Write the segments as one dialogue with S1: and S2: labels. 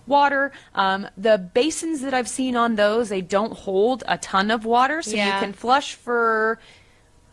S1: water. The basins that I've seen on those, they don't hold a ton of water, so you can flush for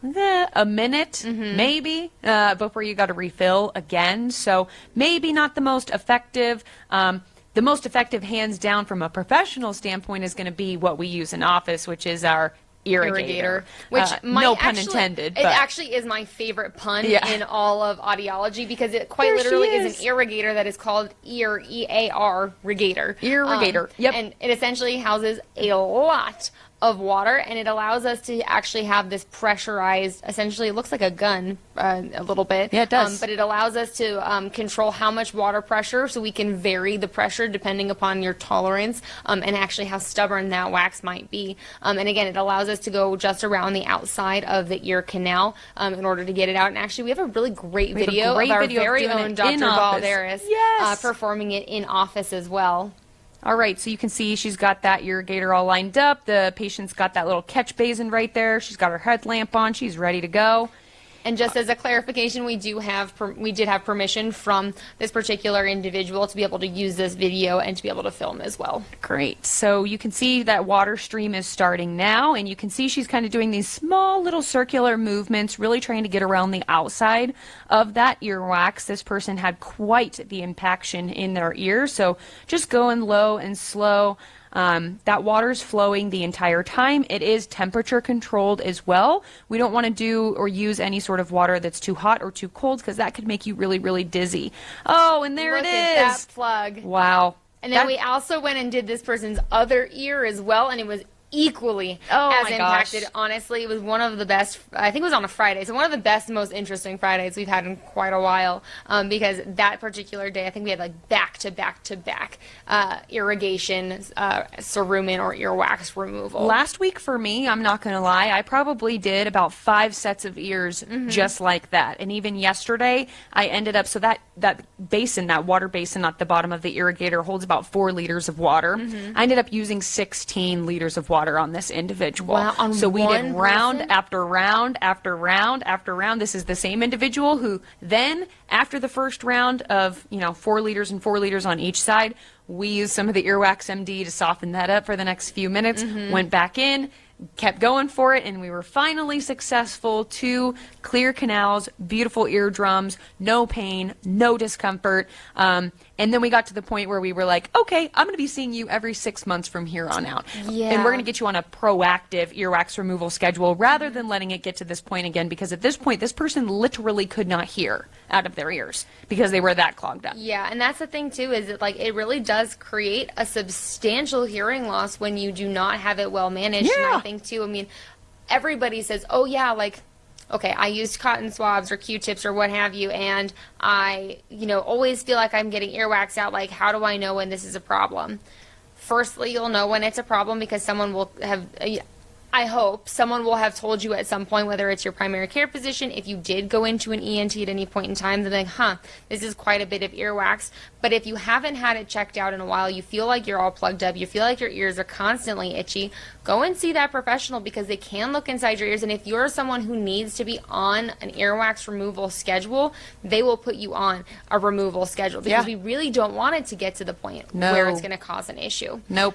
S1: a minute, maybe, before you got to refill again. So maybe not the most effective. The most effective, hands down, from a professional standpoint, is going to be what we use in office, which is our irrigator.
S2: Which
S1: no pun intended.
S2: It actually is my favorite pun in all of audiology, because it quite literally is an irrigator that is called ear, E-A-R, regator.
S1: Irrigator, yep.
S2: And it essentially houses a lot of water, and it allows us to actually have this pressurized, essentially it looks like a gun a little bit.
S1: Yeah, it does.
S2: But it allows us to control how much water pressure, so we can vary the pressure depending upon your tolerance and actually how stubborn that wax might be. And again, it allows us to go just around the outside of the ear canal in order to get it out. And actually, we have a really great video of our very own Dr. Balderas performing it in office as well.
S1: All right, so you can see she's got that irrigator all lined up. The patient's got that little catch basin right there. She's got her headlamp on. She's ready to go.
S2: And just as a clarification, we did have permission from this particular individual to be able to use this video and to be able to film as well.
S1: Great. So you can see that water stream is starting now, and you can see she's kind of doing these small little circular movements, really trying to get around the outside of that earwax. This person had quite the impaction in their ear, so just going low and slow. That water's flowing the entire time. It is temperature controlled as well. We don't want to do or use any sort of water that's too hot or too cold, because that could make you really, really dizzy. Oh, and there it is.
S2: Look at that plug.
S1: Wow.
S2: And then we also went and did this person's other ear as well, and it was equally as impacted. Honestly, it was one of the best. I think it was on a Friday, so one of the best, most interesting Fridays we've had in quite a while, because that particular day, I think we had like back-to-back irrigation, cerumen or earwax removal.
S1: Last week for me, I'm not going to lie, I probably did about 5 sets of ears just like that. And even yesterday, I ended up, so that basin, that water basin at the bottom of the irrigator holds about 4 liters of water. I ended up using 16 liters of water on this individual.
S2: Wow,
S1: so we did round after round after round after round. This is the same individual who then, after the first round of 4 liters and 4 liters on each side, we used some of the Earwax MD to soften that up for the next few minutes, went back in, kept going for it, and we were finally successful. 2 clear canals, beautiful eardrums, no pain, no discomfort. And then we got to the point where we were like, okay, I'm going to be seeing you every 6 months from here on out.
S2: Yeah.
S1: And we're going to get you on a proactive earwax removal schedule rather than letting it get to this point again, because at this point, this person literally could not hear out of their ears because they were that clogged up.
S2: Yeah, and that's the thing too, is that like it really does create a substantial hearing loss when you do not have it well managed.
S1: Yeah.
S2: And I think too, I mean, everybody says, oh yeah, like, okay, I used cotton swabs or Q-tips or what have you, and I, always feel like I'm getting earwax out. Like, how do I know when this is a problem? Firstly, you'll know when it's a problem because someone will have, I hope, someone will have told you at some point, whether it's your primary care physician, if you did go into an ENT at any point in time, they're like, this is quite a bit of earwax. But if you haven't had it checked out in a while, you feel like you're all plugged up, you feel like your ears are constantly itchy, go and see that professional, because they can look inside your ears. And if you're someone who needs to be on an earwax removal schedule, they will put you on a removal schedule, because we really don't want it to get to the point where it's going to cause an issue.
S1: Nope.